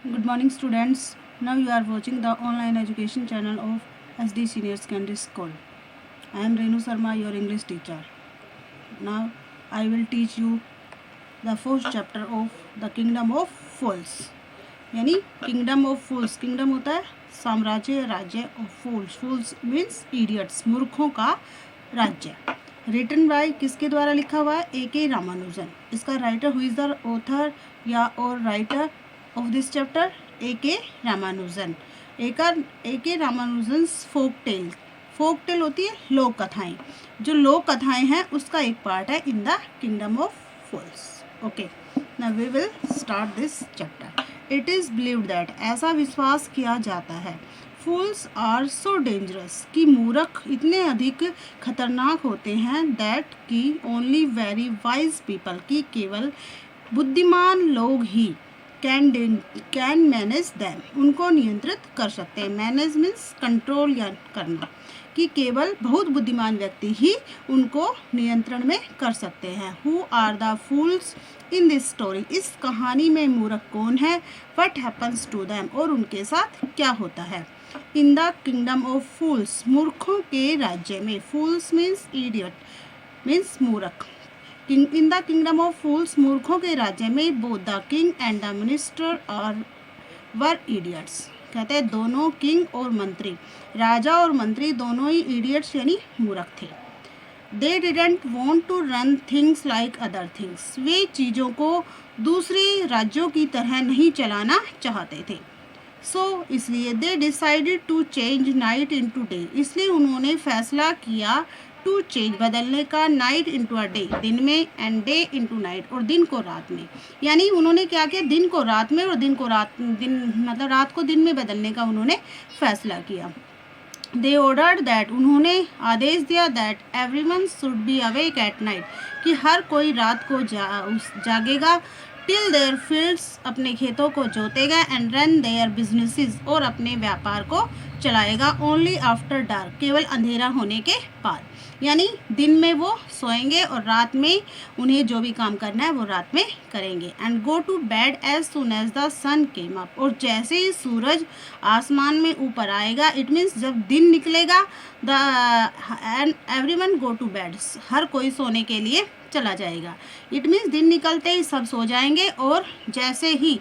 Good morning, students. Now you are watching the online education channel of SD Senior Secondary School. I am Renu Sharma, your English teacher. Now I will teach you the first chapter of the Kingdom of Fools. यानी kingdom of fools. Kingdom होता है साम्राज्य, राज्य of fools. Fools means idiots, मूर्खों का राज्य. Written by किसके द्वारा लिखा हुआ है? A.K. रामानुजन. इसका writer who is the author या और writer of this chapter? A.K. Ramanujan. A.K. Ramanujan folk tale. Folk tale होती है लोक कथाएं. जो लोक कथाएं हैं उसका एक पार्ट है in the kingdom of fools. Okay, now we will start this chapter. It is believed that, ऐसा विश्वास किया जाता है, फूल्स आर सो डेंजरस, कि मूर्ख इतने अधिक खतरनाक होते हैं, दैट कि ओनली वेरी वाइज पीपल, की केवल बुद्धिमान लोग ही कैन मैनेज दैम, उनको नियंत्रित कर सकते हैं. मैनेज मीन्स कंट्रोल या करना, कि केवल बहुत बुद्धिमान व्यक्ति ही उनको नियंत्रण में कर सकते हैं. Who are the fools in this story, इस कहानी में मूर्ख कौन है? व्हाट हैपन्स टू दैम, और उनके साथ क्या होता है? In the kingdom of fools, मूर्खों के राज्य में. फूल्स मीन्स इडियट मीन्स मूर्ख. In the kingdom of fools, मूर्खों के राज्य में, both the king and the minister are were idiots. कहते हैं दोनों किंग और मंत्री, राजा और मंत्री दोनों ही इडियट्स यानी मूर्ख थे. They didn't want to run things like other things, वे चीज़ों को दूसरे राज्यों की तरह नहीं चलाना चाहते थे. इसलिए they decided to change night into day, इसलिए उन्होंने फैसला किया टू चेंज बदलने का, नाइट इंटू अ डे दिन में, एंड डे इंटू नाइट और दिन को रात में. यानी उन्होंने क्या किया? दिन को रात में और दिन मतलब रात को दिन में बदलने का उन्होंने फैसला किया. दे ऑर्डर्ड दैट, उन्होंने आदेश दिया, that everyone should be awake at night, कि हर कोई रात को जागेगा, टिल देयर फील्ड्स, अपने खेतों को जोतेगा, एंड रन देयर बिजनेसेस, और अपने व्यापार को चलाएगा, ओनली आफ्टर डार्क, केवल अंधेरा होने के बाद. यानी दिन में वो सोएंगे और रात में उन्हें जो भी काम करना है वो रात में करेंगे. And go to bed as soon as the sun came up, और जैसे ही सूरज आसमान में ऊपर आएगा, इट मीन्स जब दिन निकलेगा, and everyone go to bed, हर कोई सोने के लिए चला जाएगा. इट मीन्स दिन निकलते ही सब सो जाएंगे, और जैसे ही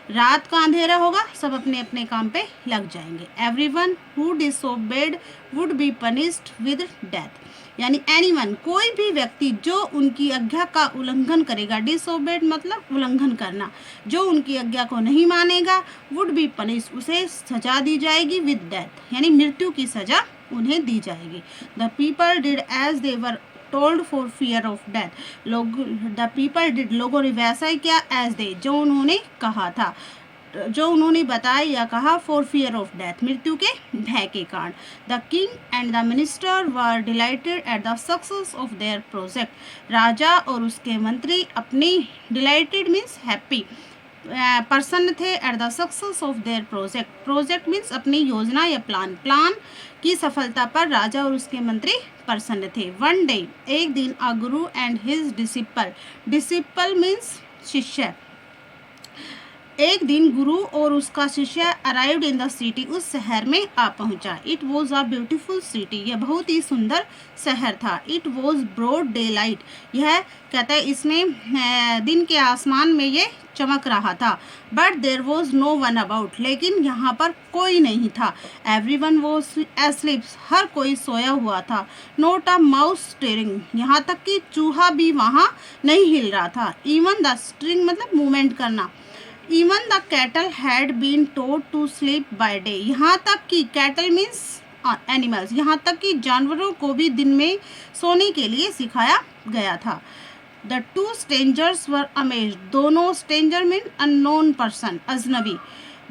रात का अंधेरा होगा सब अपने अपने काम पे लग जाएंगे. Everyone who disobeyed would be punished with death, यानी एनीवन, कोई भी व्यक्ति जो उनकी आज्ञा का उल्लंघन करेगा, डिसोबेड मतलब उल्लंघन करना, जो उनकी आज्ञा को नहीं मानेगा, वुड बी पनिश्ड, उसे सजा दी जाएगी, विद डेथ यानी मृत्यु की सजा उन्हें दी जाएगी. The people did as they were told for fear of death, the people did, लोगों ने वैसा ही किया, एज दे, जो उन्होंने कहा था, जो उन्होंने बताया या कहा, फॉर फियर ऑफ डेथ, मृत्यु के भय के कारण. The king and the minister were delighted at the success of their project, राजा और उसके मंत्री अपनी, डिलाइटेड मीन्स हैप्पी, प्रसन्न थे, at the success of their project. Project means अपनी योजना या प्लान की सफलता पर राजा और उसके मंत्री प्रसन्न थे. वन डे, एक दिन, अ गुरु एंड हिज डिसिपल मीन्स शिष्य, एक दिन गुरु और उसका शिष्य अराइव्ड इन द सिटी, उस शहर में आ पहुंचा. It was a beautiful city, यह बहुत ही सुंदर शहर था. It was broad day light, यह कहता है इसमें दिन के आसमान में ये चमक रहा था. But there was no one about, लेकिन यहाँ पर कोई नहीं था. एवरीवन वॉज एस्लीप, हर कोई सोया हुआ था. नोट अ माउस स्टिरिंग, यहाँ तक कि चूहा भी वहाँ नहीं हिल रहा था. इवन द स्टिरिंग मतलब मूवमेंट करना. Even the cattle had been told to sleep by day, यहाँ तक कि कैटल मीन्स एनिमल्स, यहाँ तक कि जानवरों को भी दिन में सोने के लिए सिखाया गया था. The two strangers were amazed, दोनों, स्ट्रेंजर मीन अननोन पर्सन, अजनबी,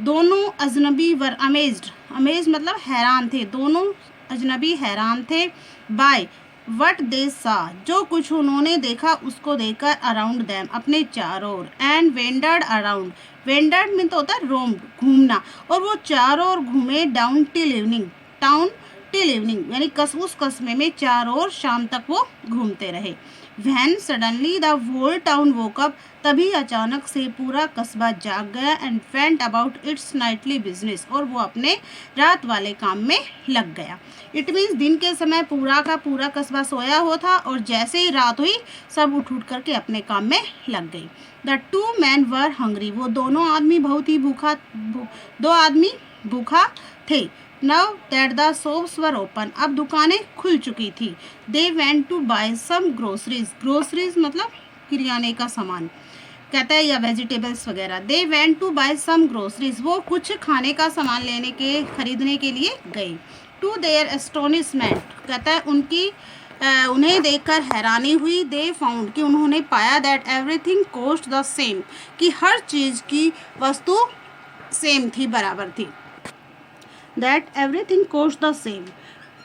दोनों अजनबी वर अमेज्ड मतलब हैरान थे, दोनों अजनबी हैरान थे. बाय वट दे सा, जो कुछ उन्होंने देखा उसको देखकर, अराउंड दैम, अपने चारों ओर, and wandered around, wandered mean तो होता है रोम, घूमना, और वो चारों ओर घूमे, टाउन टिल इवनिंग यानी उस कस्बे में चारों ओर शाम तक वो घूमते रहे. When suddenly the whole town woke up, तभी अचानक से पूरा कस्बा जाग गया and went about it's Knightley business, और वो अपने रात वाले काम में लग गया. इट मीन्स दिन के समय पूरा का पूरा कस्बा सोया हुआ था और जैसे ही रात हुई सब उठ करके अपने काम में लग गई. The two man were hungry, वो दोनों आदमी बहुत ही दो आदमी भूखा थे. Now that the shops were open, अब दुकानें खुल चुकी थी. They went to buy some groceries. Groceries मतलब किराने का सामान कहता है, या वेजिटेबल्स वगैरह. They went to buy some groceries. वो कुछ खाने का सामान खरीदने के लिए गए. To their astonishment, कहता है उन्हें देखकर हैरानी हुई. They found, कि उन्होंने पाया that everything cost the same, कि हर चीज़ की वस्तु सेम थी, बराबर थी. That everything cost the same.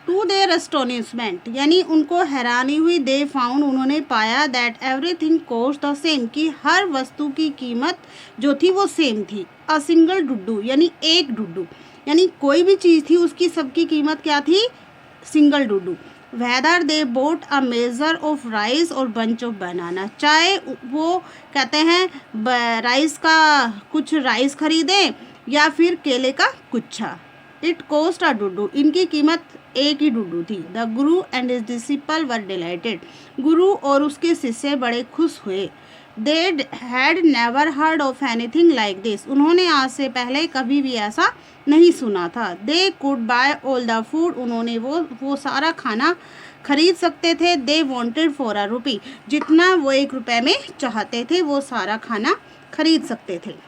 To their astonishment, यानी उनको हैरानी हुई. They found, उन्होंने पाया that everything cost the same, कि हर वस्तु की कीमत जो थी वो सेम थी. A single डुड्डू, यानी एक डुड्डू, यानी कोई भी चीज़ थी उसकी सबकी कीमत क्या थी, single Duddu. Whether they bought a measure of rice or bunch of banana, चाहे वो कहते हैं राइस का कुछ राइस खरीदें या फिर केले का गुच्छा. इट कोस्ट अ डुड्डू, इनकी कीमत एक ही डुड्डू थी. The Guru and his disciple were dilated, गुरु और उसके शिष्य बड़े खुश हुए. They had never heard of anything like this, उन्होंने आज से पहले कभी भी ऐसा नहीं सुना था. They could bye all the food, उन्होंने वो सारा खाना खरीद सकते थे. दे वॉन्टेड फॉर अ रुपी, जितना वो ₹1 में चाहते थे वो सारा खाना खरीद सकते थे.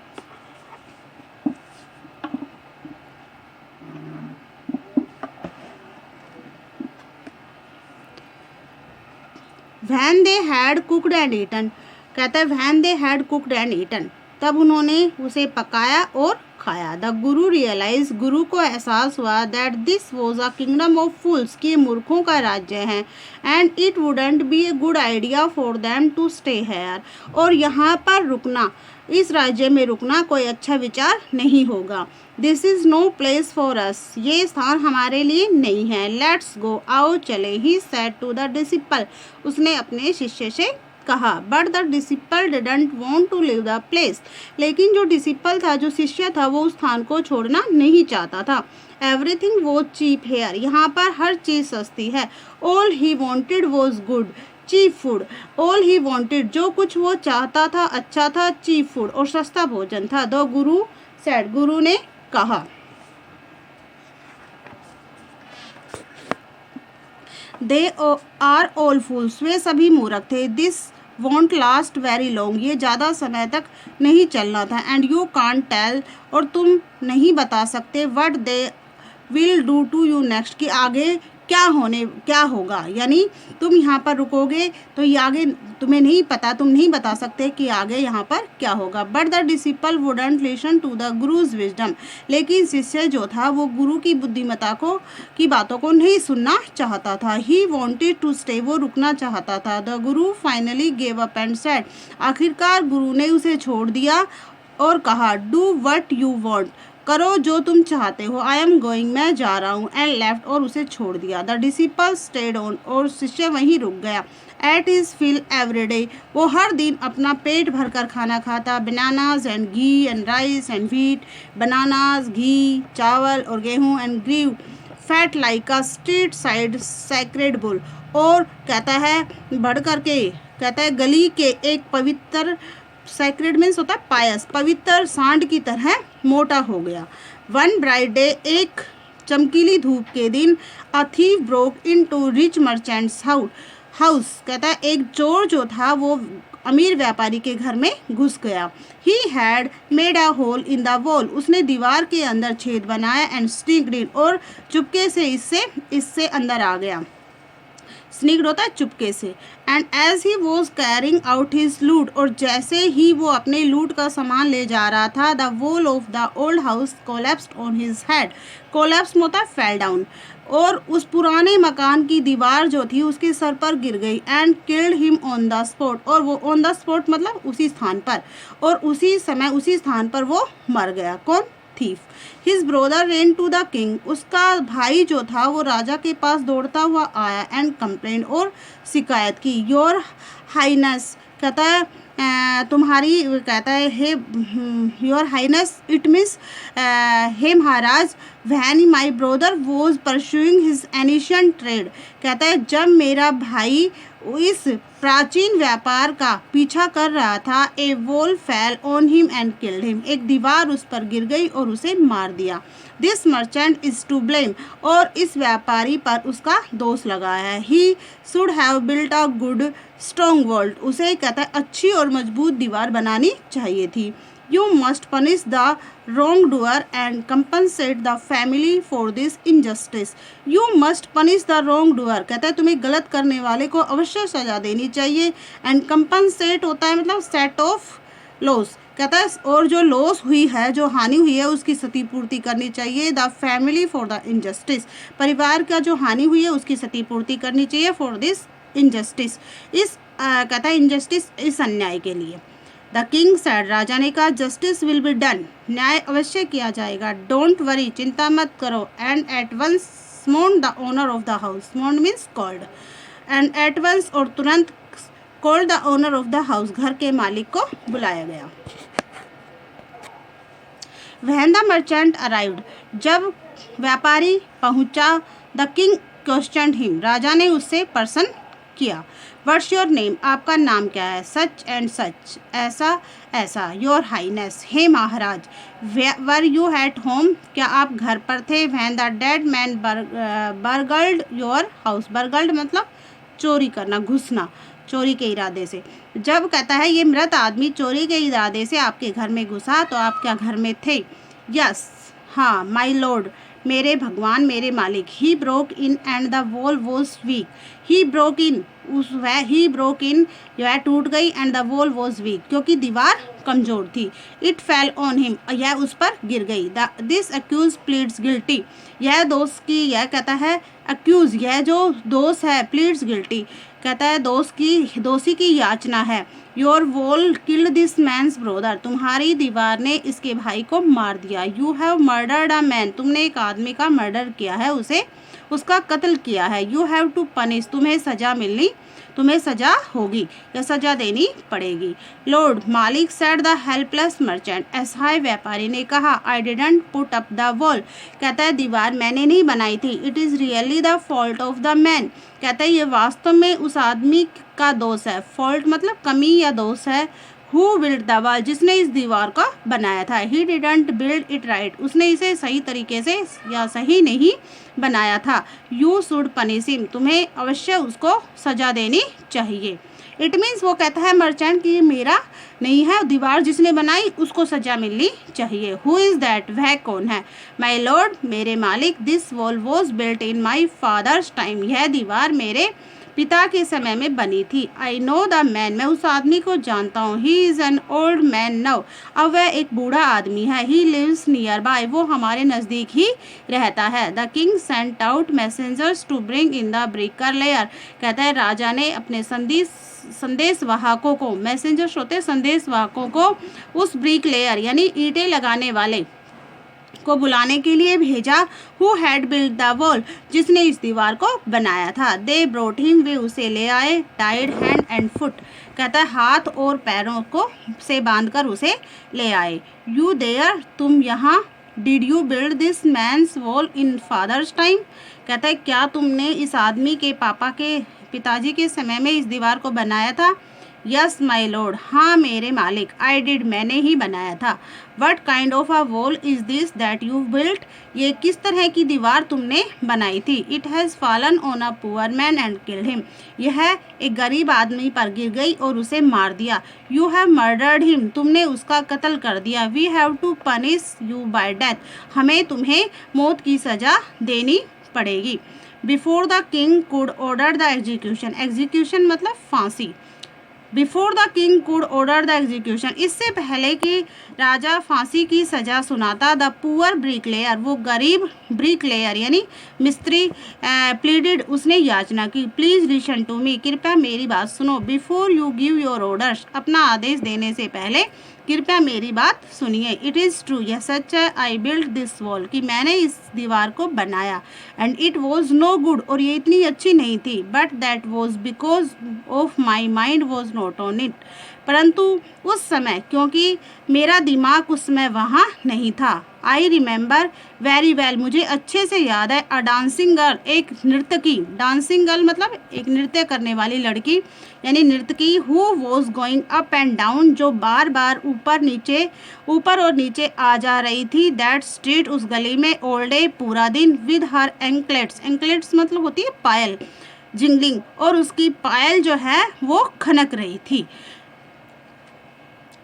When they had cooked and eaten, कहता है when they had cooked and eaten, तब उन्होंने उसे पकाया और खाया. द गुरु रियलाइज, गुरु को एहसास हुआ that this was a kingdom of fools, कि मूर्खों का राज्य है. And it wouldn't be a good idea for them to stay here, और यहाँ पर रुकना, इस राज्य में रुकना कोई अच्छा विचार नहीं होगा. This is no place for us, ये स्थान हमारे लिए नहीं है. लेट्स गो, आओ चले. He said to the disciple, उसने अपने शिष्य से कहा. But the disciple didn't want to leave the place, लेकिन जो डिसिपल था, जो शिष्य था, वो उस स्थान को छोड़ना नहीं चाहता था. एवरीथिंग वॉज चीप हेयर, यहाँ पर हर चीज़ सस्ती है. All he wanted was good cheap food, all he wanted, जो कुछ वो चाहता था अच्छा था. चीप फूड, और सस्ता भोजन था. द गुरु सेड, गुरु ने कहा. दे आर ऑल फूल्स, वे सभी मूर्ख थे. This want last very long, ये ज़्यादा समय तक नहीं चलना था. एंड यू कांट टेल, और तुम नहीं बता सकते. What they will do to you next, कि आगे क्या होगा, यानी तुम यहाँ पर रुकोगे तो ये आगे तुम्हें नहीं पता, तुम नहीं बता सकते कि आगे यहाँ पर क्या होगा. But the disciple wouldn't listen to the guru's wisdom, लेकिन शिष्य जो था वो गुरु की बुद्धिमत्ता की बातों को नहीं सुनना चाहता था. ही वॉन्टेड टू स्टे, वो रुकना चाहता था. The Guru finally gave up and said, आखिरकार गुरु ने उसे छोड़ दिया और कहा. डू वट यू वॉन्ट, करो जो तुम चाहते हो. आई एम गोइंग, मैं जा रहा हूँ. एंड लेफ्ट, और उसे छोड़ दिया. द डिसिपल स्टेड ऑन, और शिष्य वहीं रुक गया. Ate his fill every day, वो हर दिन अपना पेट भरकर खाना खाता. Bananas and ghee and rice and wheat, bananas, घी, चावल और गेहूँ, and grew fat like a street side sacred bull, और कहता है बढ़ करके, कहता है गली के एक पवित्र, सैक्रेड मीन्स होता है पायस, पवित्र सांड की तरह मोटा हो गया. वन ब्राइट डे, एक चमकीली धूप के दिन, a thief broke into rich merchant's house, कहता है एक चोर जो था वो अमीर व्यापारी के घर में घुस गया. He had made a hole in the wall, उसने दीवार के अंदर छेद बनाया. एंड स्नीक्ड इन, और चुपके से इससे अंदर आ गया. स्नीक्ड होता है चुपके से. And as he was carrying out his loot, और जैसे ही वो अपने लूट का सामान ले जा रहा था, the wall of the old house collapsed on his head. Collapse होता है फेल डाउन, और उस पुराने मकान की दीवार जो थी उसके सर पर गिर गई. And killed him on the spot, और वो ऑन द स्पॉट मतलब उसी स्थान पर, और उसी समय उसी स्थान पर वो मर गया. कौन? Thief. His brother ran to the king, उसका भाई जो था वो राजा के पास दौड़ता हुआ आया. एंड कंप्लेंट, और शिकायत की. योर हाइनेस, कहता है तुम्हारी, कहता है हे योर हाइनेस, इट मीन्स हे महाराज, when my brother was pursuing his ancient trade, कहता है जब मेरा भाई इस प्राचीन व्यापार का पीछा कर रहा था, a wall fell on him and killed him, एक दीवार उस पर गिर गई और उसे मार दिया। This merchant is to blame, और इस व्यापारी पर उसका दोष लगा है। He should have built a good strong wall, उसे कहता है अच्छी और मजबूत दीवार बनानी चाहिए थी। You must punish the wrong doer and compensate the family for this injustice. You must punish the wrong doer, कहता है तुम्हें गलत करने वाले को अवश्य सजा देनी चाहिए। and compensate होता है मतलब set off loss, कहता है और जो लॉस हुई है, जो हानि हुई है, उसकी क्षतिपूर्ति करनी चाहिए। The family for the injustice, परिवार का जो हानि हुई है उसकी क्षतिपूर्ति करनी चाहिए। फॉर दिस इनजस्टिस, इस कहता है इनजस्टिस, इस अन्याय के लिए। द किंग सैड, राजा ने कहा जस्टिस विल बी डन, न्याय अवश्य किया जाएगा। डोंट वरी, चिंता मत करो। And at once summoned the owner of the house, summoned means called, and at once और तुरंत, called the owner of the house, घर के मालिक को बुलाया गया। व्हेन द मर्चेंट अराइव्ड, जब व्यापारी पहुंचा, द किंग क्वेश्चनड हिम, राजा ने उससे प्रश्न किया। व्हाट्स योर नेम, आपका नाम क्या है। सच एंड सच, ऐसा ऐसा। योर हाइनेस, हे महाराज। वर यू एट होम, क्या आप घर पर थे। When the dead man burgled your house, burgled मतलब चोरी करना, घुसना, चोरी के इरादे से। जब कहता है ये मृत आदमी चोरी के इरादे से आपके घर में घुसा, तो आप क्या घर में थे। यस, हाँ। माई लॉर्ड, मेरे भगवान, मेरे मालिक। He broke in and the wall was weak, he broke in, उस वह ही ब्रोक इन, यह टूट गई, and the wall was weak, क्योंकि दीवार कमजोर थी। इट फेल ऑन हिम, यह उस पर गिर गई। दिस अक्यूज प्लीड्स गिल्टी, यह दोष की, यह कहता है अक्यूज, यह जो दोष है, प्लीड्स गिल्टी, कहता है दोषी की याचना है। Your wall killed this man's brother, तुम्हारी दीवार ने इसके भाई को मार दिया। You have murdered a man, तुमने एक आदमी का मर्डर किया है, उसे उसका कत्ल किया है। यू हैव टू पनिश, तुम्हें सजा होगी या सजा देनी पड़ेगी। लॉर्ड, मालिक, सेड द हेल्पलेस मर्चेंट, असहाय व्यापारी ने कहा। I didn't put up the wall, कहता है दीवार मैंने नहीं बनाई थी। It is really the fault of the man, कहता है ये वास्तव में उस आदमी का दोष है। फॉल्ट मतलब कमी या दोष है। हु बिल्ड द वॉल, जिसने इस दीवार को बनाया था। He didn't build it right, उसने इसे सही तरीके से या सही नहीं बनाया था। यू शुड पनिश हिम, तुम्हें अवश्य उसको सजा देनी चाहिए। इट मीन्स वो कहता है मर्चेंट कि ये मेरा नहीं है, दीवार जिसने बनाई उसको सजा मिलनी चाहिए। हु इज़ दैट, वह कौन है। माई लॉर्ड, मेरे मालिक। This wall was built in my father's time, यह दीवार मेरे पिता के समय में बनी थी। आई नो द मैन, मैं उस आदमी को जानता हूँ। He is an old man now, अब वह एक बूढ़ा आदमी है। ही लिव्स नियर बाय, वो हमारे नज़दीक ही रहता है। The king sent out messengers to bring in the bricklayer, कहता है राजा ने अपने संदेशवाहकों को, मैसेंजर्स होते संदेशवाहकों को, उस ब्रिक लेयर यानी ईंटें लगाने वाले को बुलाने के लिए भेजा। Who had built the wall, जिसने इस दीवार को बनाया था। दे ब्रोट हिम, वे उसे ले आए। टाइड हैंड एंड फुट, कहता है हाथ और पैरों को से बांधकर उसे ले आए। यू देयर, तुम यहाँ। Did you build this man's wall in father's time, कहता है क्या तुमने इस आदमी के पिताजी के समय में इस दीवार को बनाया था। यस माई लॉर्ड, हाँ मेरे मालिक। आई डिड, मैंने ही बनाया था। What kind of a wall is this that you built, ये किस तरह की दीवार तुमने बनाई थी। It has fallen on a poor man and killed him, यह एक गरीब आदमी पर गिर गई और उसे मार दिया। यू हैव मर्डर्ड हिम, तुमने उसका कत्ल कर दिया। We have to punish you by death, हमें तुम्हें मौत की सज़ा देनी पड़ेगी। Before the king could order the execution, execution मतलब फांसी। Before the king could order the execution, इससे पहले कि राजा फांसी की सज़ा सुनाता। द पुअर ब्रिक लेयर, वो गरीब ब्रिक लेयर यानी मिस्त्री, प्लीडेड, उसने याचना की। प्लीज़ लिसन टू मी, कृपया मेरी बात सुनो। Before you give your orders, अपना आदेश देने से पहले कृपया मेरी बात सुनिए। इट इज़ ट्रू, यह सच है। आई बिल्ड दिस वॉल, कि मैंने इस दीवार को बनाया। And it was no good, और ये इतनी अच्छी नहीं थी। But that was because of my mind was not on it, परंतु उस समय, क्योंकि मेरा दिमाग उस समय वहाँ नहीं था। आई रिमेंबर वेरी वेल, मुझे अच्छे से याद है। अ डांसिंग गर्ल, एक नर्तकी। डांसिंग गर्ल मतलब एक नृत्य करने वाली लड़की, यानी नर्तकी। Who was going up and down, जो बार बार ऊपर और नीचे आ जा रही थी। दैट स्ट्रीट, उस गली में। ऑल डे, पूरा दिन। विद हर एंकलेट्स, एंकलेट्स मतलब होती है पायल। जिंगलिंग, और उसकी पायल जो है वो खनक रही थी।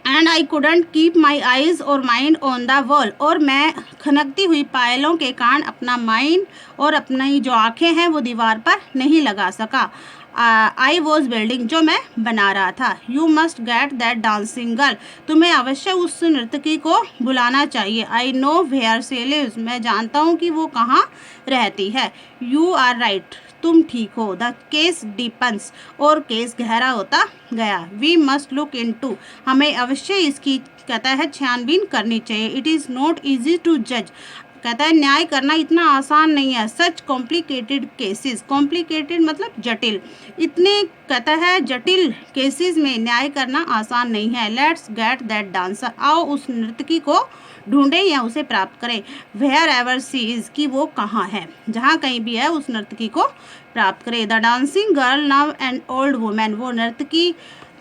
And I couldn't keep my eyes और माइंड ऑन द वॉल, और मैं खनकती हुई पायलों के कारण अपना माइंड और अपनी जो आंखें हैं वो दीवार पर नहीं लगा सका। आई वॉज बिल्डिंग, जो मैं बना रहा था। You must get that dancing girl, तुम्हें अवश्य उस नर्तकी को बुलाना चाहिए। I know where she lives, मैं जानता हूँ कि वो कहाँ रहती है। यू आर राइट, तुम ठीक हो। द केस डीपन्स, और केस गहरा होता गया। वी मस्ट लुक इनटू, हमें अवश्य इसकी कहता है छानबीन करनी चाहिए। It is not easy to जज, कहता है न्याय करना इतना आसान नहीं है। सच कॉम्प्लिकेटेड केसेस, कॉम्प्लिकेटेड मतलब जटिल, इतने कहता है जटिल केसेस में न्याय करना आसान नहीं है। लेट्स गेट दैट डांसर, आओ उस नर्तकी को ढूंढें या उसे प्राप्त करें। वेयर एवर सी इज़, कि वो कहाँ है, जहाँ कहीं भी है उस नर्तकी को प्राप्त करें। The dancing girl now an old women, वो नर्तकी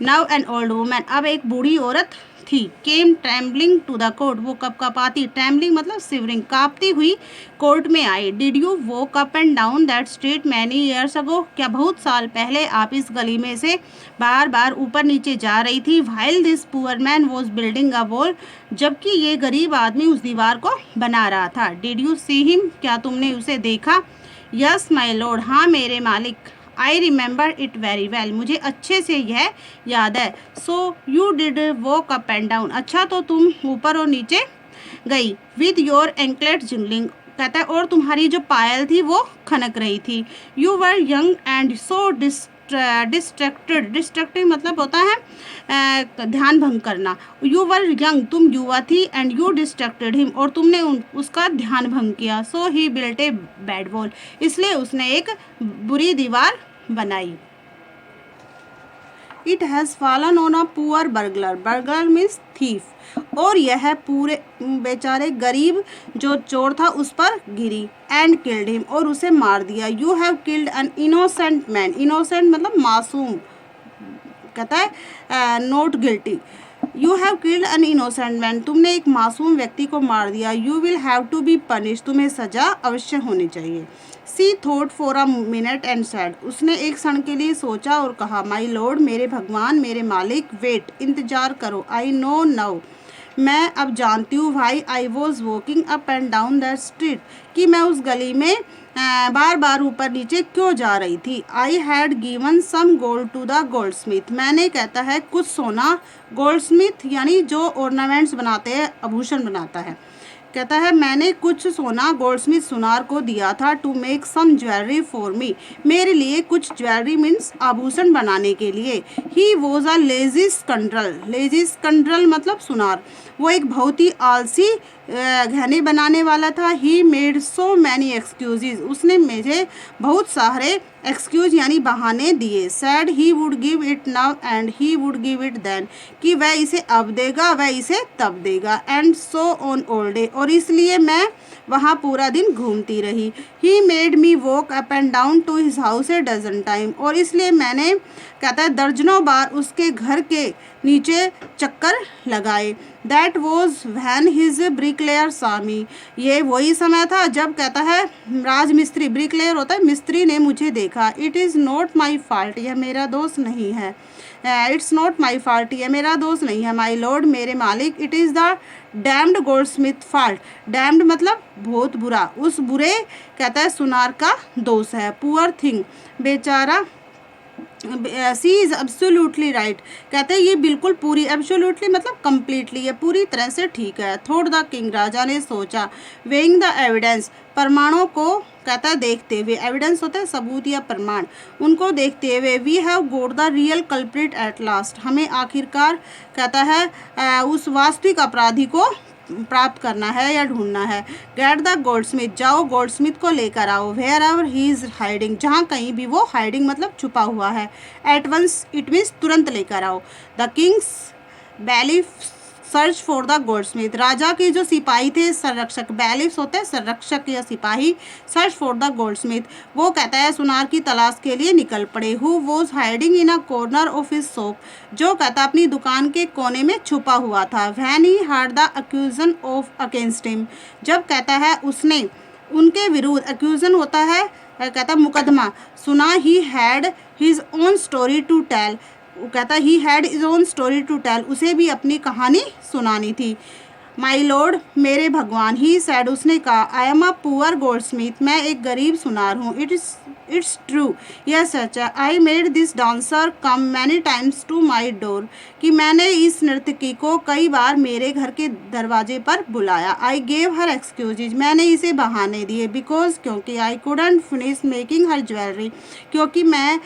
नाउ एन ओल्ड वुमेन, अब एक बूढ़ी औरत थी। Came trembling to the court, वो कप कपाती, ट्रैम्बलिंग मतलब सिवरिंग, कांपती हुई कोर्ट में आई। Did you walk up and down that street many years ago, क्या बहुत साल पहले आप इस गली में से बार बार ऊपर नीचे जा रही थी। While this poor man was building a wall, जबकि ये गरीब आदमी उस दीवार को बना रहा था। डिड यू सी हिम, क्या तुमने उसे देखा। यस माई लॉर्ड, हाँ मेरे मालिक। I remember it very well, मुझे अच्छे से यह याद है। So you did walk up and down, अच्छा तो तुम ऊपर और नीचे गई। विद योर एंकलेट जिंगलिंग, कहता है और तुम्हारी जो पायल थी वो खनक रही थी। You were young and so distracted, distracted मतलब होता है ध्यान भंग करना। यू वर यंग, तुम युवा थी। एंड यू डिस्ट्रैक्टेड हिम, और तुमने उसका ध्यान भंग किया। सो ही बिल्ट ए बैड वॉल, इसलिए उसने एक बुरी दीवार बनाई। It has fallen on a poor burglar, burglar means thief, और यह पूरे बेचारे गरीब जो चोर था उस पर गिरी। एंड किल्ड हिम, और उसे मार दिया। You have killed an innocent man, innocent मतलब मासूम, कहता है not guilty. You have killed an innocent man, तुमने एक मासूम व्यक्ति को मार दिया। You will have to be punish, तुम्हें सजा अवश्य होनी चाहिए। She thought for a minute and said, उसने एक क्षण के लिए सोचा और कहा। माई लॉर्ड, मेरे भगवान, मेरे मालिक। वेट, इंतजार करो। आई नो नाउ, मैं अब जानती हूँ। भाई I was walking up and down that street, कि मैं उस गली में बार बार ऊपर नीचे क्यों जा रही थी। I had given some gold to the goldsmith, मैंने कहता है कुछ सोना, गोल्ड स्मिथ यानी जो ऑर्नामेंट्स बनाते हैं, आभूषण बनाता है, कहता है मैंने कुछ सोना गोल्डस्मिथ सुनार को दिया था। To make some jewellery for me, मेरे लिए कुछ ज्वेलरी मीन्स आभूषण बनाने के लिए। He was a lazy scoundrel, lazy scoundrel मतलब सुनार, वो एक बहुत ही आलसी गहने बनाने वाला था। He made so many excuses, उसने मुझे बहुत सारे एक्सक्यूज यानी बहाने दिए। Said he would give it now and he would give it then, कि वह इसे अब देगा वह इसे तब देगा। And so on all day, और इसलिए मैं वहाँ पूरा दिन घूमती रही। He made me walk up and down to his house a dozen time, और इसलिए मैंने कहता है दर्जनों बार उसके घर के नीचे चक्कर लगाए। That was when his bricklayer सामी, ये वही समय था जब कहता है राजमिस्त्री, ब्रिकलेयर होता है मिस्त्री, ने मुझे देखा। It is not my fault, यह मेरा दोष नहीं है। इट्स नॉट माई फॉल्ट, यह मेरा दोष नहीं है। माई लॉर्ड, मेरे मालिक। It is the damned goldsmith fault, damned मतलब बहुत बुरा, उस बुरे कहता है सुनार का दोष है। पुअर थिंग, बेचारा सी इज़ एब्सोल्युटली राइट, कहते हैं ये बिल्कुल पूरी, एब्सोल्युटली मतलब कंप्लीटली, ये पूरी तरह से ठीक है। थॉट द किंग, राजा ने सोचा, वेइंग द एविडेंस, प्रमाणों को कहता है देखते हुए, एविडेंस होता है सबूत या प्रमाण, उनको देखते हुए, we have got the real culprit at last, हमें आखिरकार कहता है उस वास्तविक अपराधी को प्राप्त करना है या ढूंढना है। गेट द गोल्डस्मिथ, जाओ गोल्डस्मिथ को लेकर आओ, wherever he is hiding, जहाँ कहीं भी वो हाइडिंग मतलब छुपा हुआ है। एट वंस इट मीन्स तुरंत लेकर आओ। The king's bailiff search for the goldsmith, राजा के जो सिपाही थे संरक्षक, बैलिफ्स होते हैं संरक्षक या सिपाही, सर्च फॉर द गोल्डस्मिथ, वो कहता है सुनार की तलाश के लिए निकल पड़े। Who was hiding in a corner of his shop, जो कहता अपनी दुकान के कोने में छुपा हुआ था। When he heard the accusation of against him, जब कहता है उसने उनके विरुद्ध, अक्यूजन होता है कहता मुकदमा, सुना, he had his own story to tell, वो कहता he had his own story to tell, उसे भी अपनी कहानी सुनानी थी। माई लॉर्ड, मेरे भगवान, ही सैड, उसने कहा, I am a poor Goldsmith, मैं एक गरीब सुनार हूँ। इट्स ट्रू, यह सच है। I made this dancer come many times to my door, कि मैंने इस नर्तकी को कई बार मेरे घर के दरवाजे पर बुलाया। आई गेव हर एक्सक्यूजेज, मैंने इसे बहाने दिए। बिकॉज, क्योंकि I couldn't finish making her jewellery, क्योंकि मैं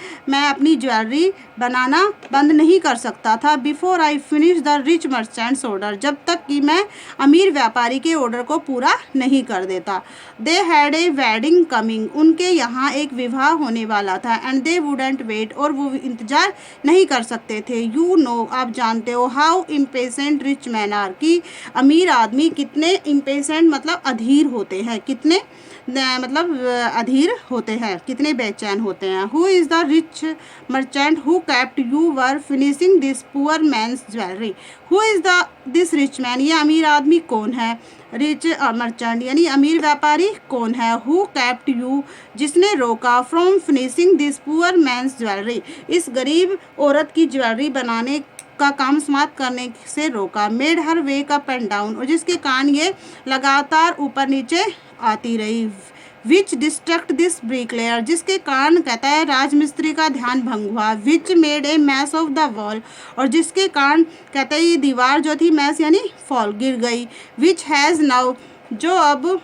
अपनी ज्वेलरी बनाना बंद नहीं कर सकता था। Before I finish the rich merchants order, जब तक कि मैं अमीर व्यापारी के ऑर्डर को पूरा नहीं कर देता। They had a wedding coming, उनके यहाँ एक विवाह होने वाला था। एंड दे वुडेंट वेट, और वो इंतजार नहीं कर सकते थे। यू नो, आप जानते हो, how impatient rich man are, कि अमीर आदमी कितने इम्पेशेंट मतलब अधीर होते हैं, कितने मतलब अधीर होते हैं, कितने बेचैन होते हैं। Who is the rich merchant who kept you were finishing this poor man's jewellery, who is the this rich man, ये अमीर आदमी कौन है। रिच मर्चेंट यानी अमीर व्यापारी कौन है। हु कैप्ट यू, जिसने रोका, from finishing this poor man's jewellery, इस गरीब औरत की ज्वेलरी बनाने का काम समाप्त करने से रोका। Made her wake up and down, और जिसके कारण ये लगातार ऊपर नीचे आती रही। विच डिस्ट्रक्ट दिस ब्रिकलेयर, जिसके कारण कहता है राजमिस्त्री का ध्यान भंग हुआ। Which made a mass of the wall, और जिसके कारण कहता है ये दीवार जो थी मैस यानी फॉल, गिर गई। विच हैज़ नाउ, जो अब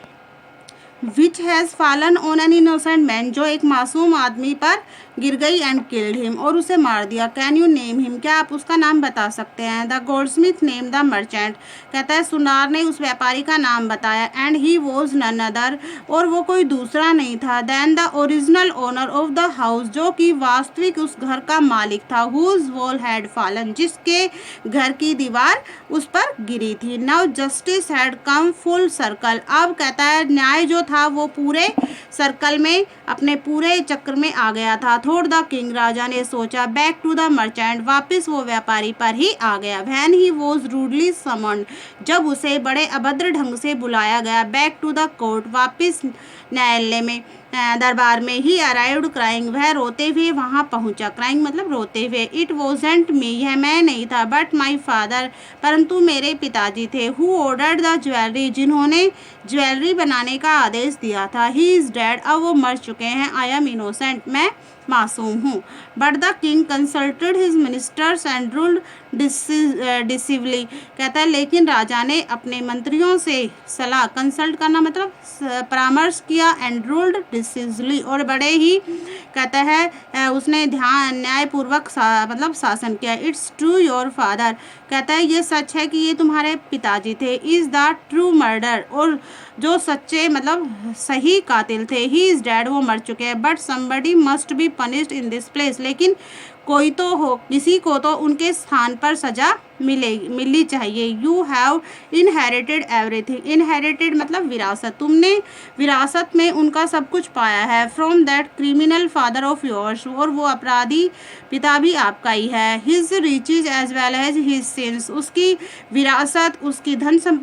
which has fallen on an innocent man, जो एक मासूम आदमी पर गिर गई। एंड किल्ड हिम, और उसे मार दिया। कैन यू नेम हिम, क्या आप उसका नाम बता सकते हैं। The goldsmith name the merchant, कहता है सुनार ने उस व्यापारी का नाम बताया। And he was none other, और वो कोई दूसरा नहीं था, than the original owner of the house, जो कि वास्तविक उस घर का मालिक था। हुज वॉल हैड फॉलन, जिसके घर की दीवार उस पर गिरी थी। Now justice had come full circle, अब कहता है न्याय जो था वो पूरे सर्कल में, अपने पूरे चक्र में आ गया था। थॉट द किंग, राजा ने सोचा, बैक टू द मर्चेंट, वापस वो व्यापारी पर ही आ गया। When he was rudely summoned, जब उसे बड़े अभद्र ढंग से बुलाया गया। बैक टू द कोर्ट, वापस न्यायालय में, दरबार में। ही अराइव्ड क्राइंग, वह रोते हुए वहाँ पहुँचा। क्राइंग मतलब रोते हुए। इट वॉजेंट मी, यह मैं नहीं था, बट माई फादर, परंतु मेरे पिताजी थे। हु ऑर्डर्ड द ज्वेलरी, जिन्होंने ज्वेलरी बनाने का आदेश दिया था। ही इज़ डेड, अब वो मर चुके हैं। आई एम इनोसेंट, मैं मासूम हूँ। But the king consulted his ministers and ruled decisively, कहता है लेकिन राजा ने अपने मंत्रियों से सलाह, कंसल्ट करना मतलब परामर्श किया, एंड रूल्ड डिसिवली, और बड़े ही कहता है उसने न्यायपूर्वक मतलब शासन किया। इट्स ट्रू योर फादर, कहता है ये सच है कि ये तुम्हारे पिताजी थे। इज़ द ट्रू मर्डर, और जो सच्चे मतलब सही कातिल थे। ही इज़ डेड, वो मर चुके हैं। But somebody must be punished in this place, लेकिन कोई तो हो, किसी को तो उनके स्थान पर सजा मिलनी चाहिए। You have inherited everything, inherited मतलब विरासत, तुमने विरासत में उनका सब कुछ पाया है। From that criminal father of yours, और वो अपराधी पिता भी आपका ही है। His riches as well as his sins, उसकी विरासत, उसकी धन संपत्ति